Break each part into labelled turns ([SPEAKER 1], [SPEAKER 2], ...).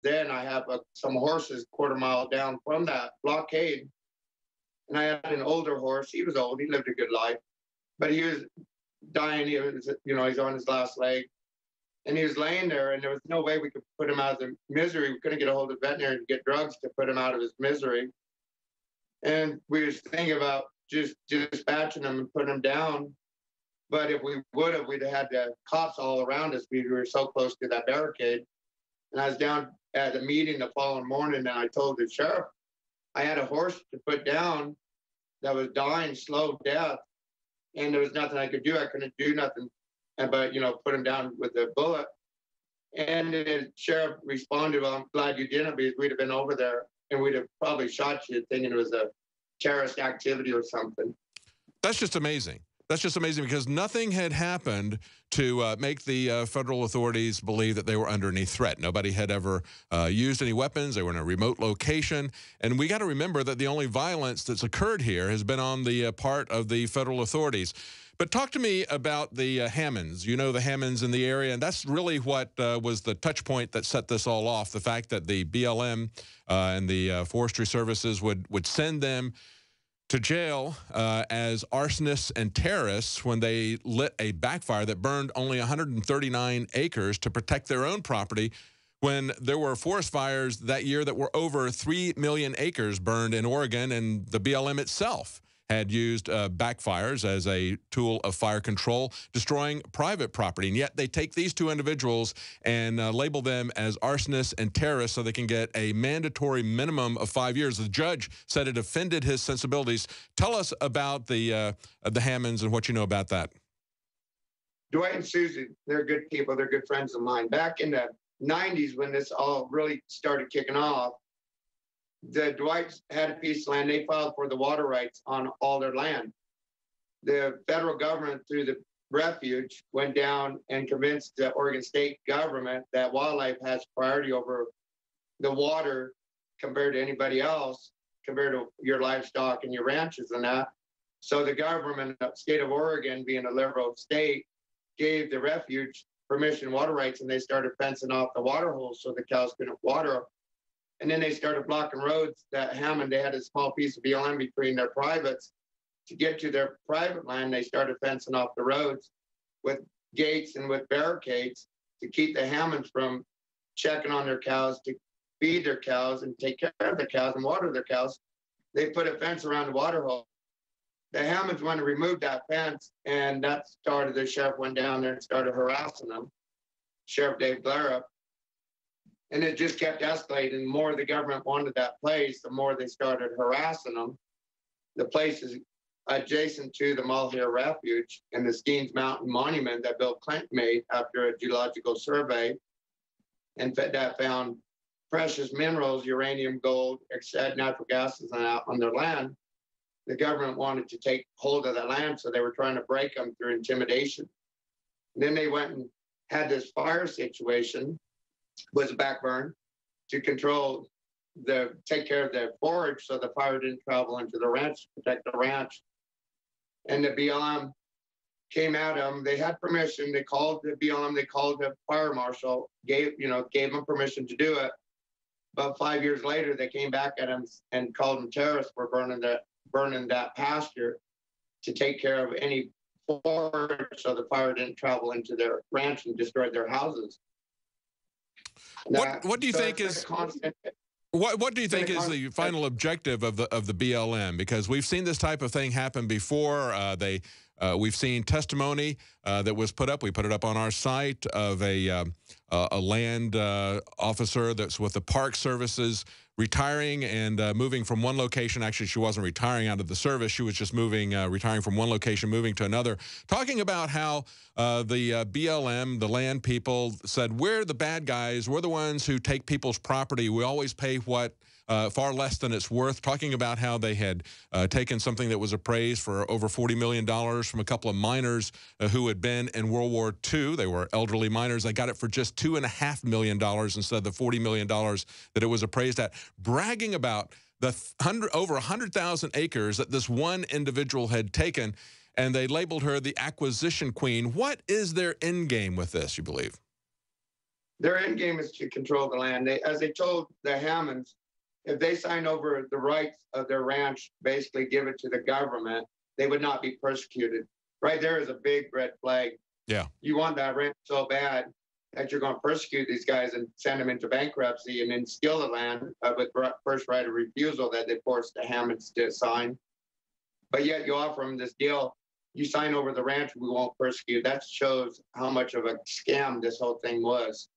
[SPEAKER 1] then I have some horses quarter mile down from that blockade. And I had an older horse. He was old. He lived a good life. But he was dying. He was, he's on his last leg. And he was laying there, and there was no way we could put him out of the misery. We couldn't get a hold of the veterinarian to get drugs to put him out of his misery. And we was thinking about just dispatching him and putting him down. But if we would have, we'd have had the cops all around us. We were so close to that barricade. And I was down at a meeting the following morning, and I told the sheriff I had a horse to put down that was dying slow death, and there was nothing I could do. I couldn't do nothing but, put him down with a bullet. And the sheriff responded, well, I'm glad you didn't, because we'd have been over there and we'd have probably shot you thinking it was a terrorist activity or something.
[SPEAKER 2] That's just amazing. That's just amazing, because nothing had happened to make the federal authorities believe that they were under any threat. Nobody had ever used any weapons. They were in a remote location. And we got to remember that the only violence that's occurred here has been on the part of the federal authorities. But talk to me about the Hammonds. You know the Hammonds in the area, and that's really what was the touch point that set this all off, the fact that the BLM and the Forestry Services would send them to jail as arsonists and terrorists when they lit a backfire that burned only 139 acres to protect their own property, when there were forest fires that year that were over 3 million acres burned in Oregon, and the BLM itself had used backfires as a tool of fire control, destroying private property. And yet they take these two individuals and label them as arsonists and terrorists so they can get a mandatory minimum of 5 years. The judge said it offended his sensibilities. Tell us about the Hammonds and what you know about that.
[SPEAKER 1] Dwight and Susie, they're good people. They're good friends of mine. Back in the 90s, when this all really started kicking off, the Dwights had a piece of land. They filed for the water rights on all their land. The federal government, through the refuge, went down and convinced the Oregon state government that wildlife has priority over the water compared to anybody else, compared to your livestock and your ranches and that. So the government, the state of Oregon, being a liberal state, gave the refuge permission water rights, and they started fencing off the water holes so the cows couldn't water. And then they started blocking roads that Hammond, they had a small piece of BLM between their privates. To get to their private land, they started fencing off the roads with gates and with barricades to keep the Hammonds from checking on their cows, to feed their cows and take care of their cows and water their cows. They put a fence around the water hole. The Hammonds wanted to remove that fence, and that started, the sheriff went down there and started harassing them, Sheriff Dave Blairup. And it just kept escalating. The more the government wanted that place, the more they started harassing them. The place is adjacent to the Malheur Refuge and the Steens Mountain Monument that Bill Clinton made after a geological survey, and that found precious minerals, uranium, gold, natural gases on their land. The government wanted to take hold of the land, so they were trying to break them through intimidation. And then they went and had this fire situation, was a backburn, to take care of the forage so the fire didn't travel into the ranch, protect the ranch. And the BLM came at them. They had permission. They called the BLM, they called the fire marshal, gave them permission to do it. But 5 years later, they came back at them and called them terrorists for burning that pasture to take care of any forage so the fire didn't travel into their ranch and destroy their houses.
[SPEAKER 2] What do you think is what do you think is the final objective of the BLM? Because we've seen this type of thing happen before. We've seen testimony that was put up. We put it up on our site of a land officer that's with the Park Services, retiring and moving from one location. Actually, she wasn't retiring out of the service. She was just retiring from one location, moving to another, talking about how the BLM, the land people, said, we're the bad guys. We're the ones who take people's property. We always pay what far less than it's worth, talking about how they had taken something that was appraised for over $40 million from a couple of miners who had been in World War II. They were elderly miners. They got it for just $2.5 million instead of the $40 million that it was appraised at, bragging about the over 100,000 acres that this one individual had taken, and they labeled her the acquisition queen. What is their end game with this, you believe?
[SPEAKER 1] Their end game is to control the land. As they told the Hammonds, if they sign over the rights of their ranch, basically give it to the government, they would not be persecuted. Right there is a big red flag.
[SPEAKER 2] Yeah.
[SPEAKER 1] You want that ranch so bad that you're going to persecute these guys and send them into bankruptcy and then steal the land with first right of refusal that they forced the Hammonds to sign. But yet you offer them this deal. You sign over the ranch, we won't persecute. That shows how much of a scam this whole thing was.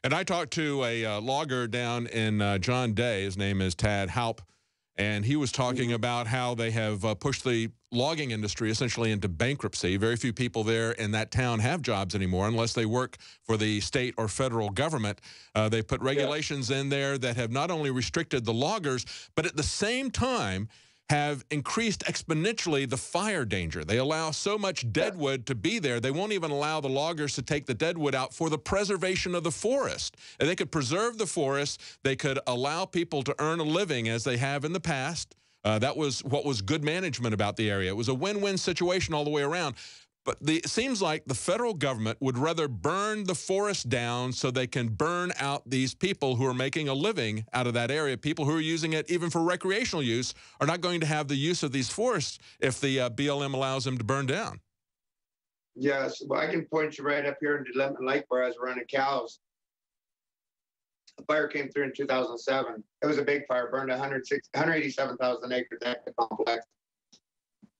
[SPEAKER 2] And I talked to a logger down in John Day. His name is Tad Halp. And he was talking about how they have pushed the logging industry essentially into bankruptcy. Very few people there in that town have jobs anymore unless they work for the state or federal government. They put regulations in there that have not only restricted the loggers, but at the same time have increased exponentially the fire danger. They allow so much deadwood to be there, they won't even allow the loggers to take the deadwood out for the preservation of the forest. And they could preserve the forest. They could allow people to earn a living as they have in the past. That was what was good management about the area. It was a win-win situation all the way around. But it seems like the federal government would rather burn the forest down so they can burn out these people who are making a living out of that area. People who are using it even for recreational use are not going to have the use of these forests if the BLM allows them to burn down.
[SPEAKER 1] Yes, well, I can point you right up here into Lemon Lake where I was running cows. A fire came through in 2007. It was a big fire, burned 187,000 acres at the complex.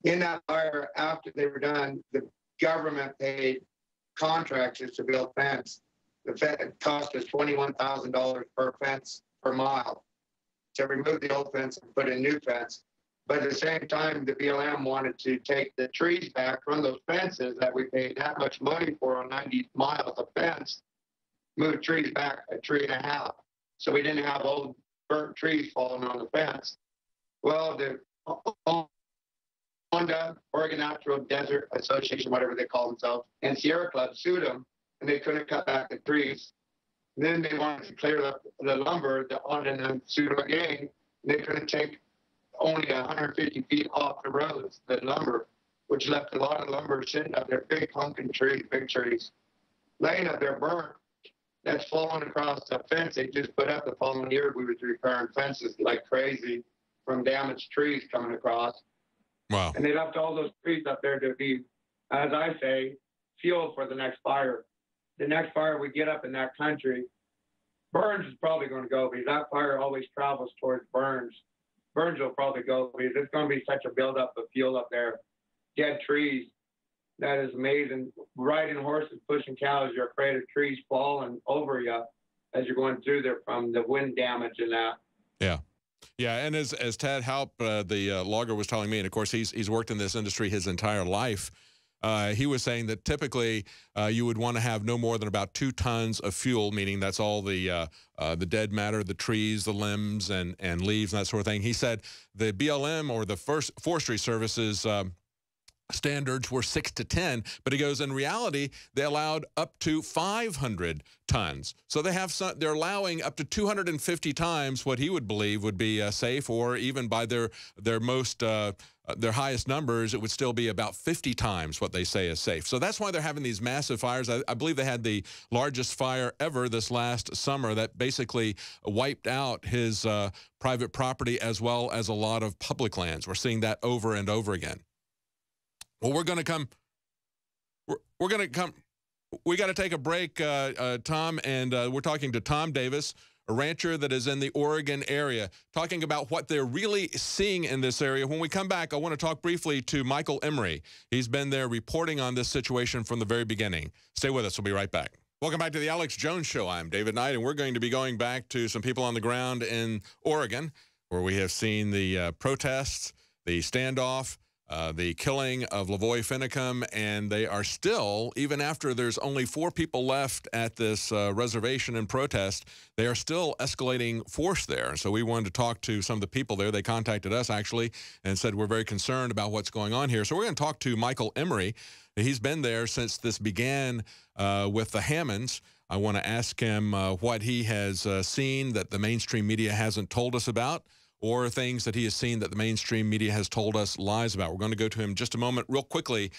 [SPEAKER 1] In that fire, after they were done, the government paid contractors to build fence. The fence cost us $21,000 per fence per mile to remove the old fence and put in new fence. But at the same time, the BLM wanted to take the trees back from those fences that we paid that much money for on 90 miles of fence, move trees back a tree and a half. So we didn't have old burnt trees falling on the fence. Well, the Oregon Natural Desert Association, whatever they call themselves, and Sierra Club sued them, and they couldn't cut back the trees. And then they wanted to clear up the lumber, and then sued them again. They couldn't take only 150 feet off the roads, the lumber, which left a lot of lumber sitting up there, big pumpkin trees, big trees, laying up there burnt. That's falling across the fence they just put up the following year. We was repairing fences like crazy from damaged trees coming across.
[SPEAKER 2] Wow.
[SPEAKER 1] And they left all those trees up there to be, as I say, fuel for the next fire. The next fire we get up in that country, Burns is probably going to go because that fire always travels towards Burns. Burns will probably go because it's going to be such a buildup of fuel up there. Dead trees. That is amazing. Riding horses, pushing cows, you're afraid of trees falling over you as you're going through there from the wind damage and that.
[SPEAKER 2] Yeah. Yeah, and as Tad Halp, the logger, was telling me, and of course he's worked in this industry his entire life, he was saying that typically you would want to have no more than about 2 tons of fuel, meaning that's all the dead matter, the trees, the limbs, and leaves, and that sort of thing. He said the BLM or the Forestry Service's standards were 6 to 10, but he goes, in reality, they allowed up to 500 tons. So they're allowing up to 250 times what he would believe would be safe, or even by their highest numbers, it would still be about 50 times what they say is safe. So that's why they're having these massive fires. I believe they had the largest fire ever this last summer that basically wiped out his private property as well as a lot of public lands. We're seeing that over and over again. Well, we're going to come. We're going to come. We got to take a break, Tom, and we're talking to Tom Davis, a rancher that is in the Oregon area, talking about what they're really seeing in this area. When we come back, I want to talk briefly to Michael Emery. He's been there reporting on this situation from the very beginning. Stay with us. We'll be right back. Welcome back to the Alex Jones Show. I'm David Knight, and we're going to be going back to some people on the ground in Oregon, where we have seen the protests, the standoff, the killing of Lavoy Finicum, and they are still, even after there's only 4 people left at this reservation in protest, they are still escalating force there. So we wanted to talk to some of the people there. They contacted us, actually, and said we're very concerned about what's going on here. So we're going to talk to Michael Emery. He's been there since this began with the Hammonds. I want to ask him what he has seen that the mainstream media hasn't told us about, or things that he has seen that the mainstream media has told us lies about. We're going to go to him in just a moment. Real quickly,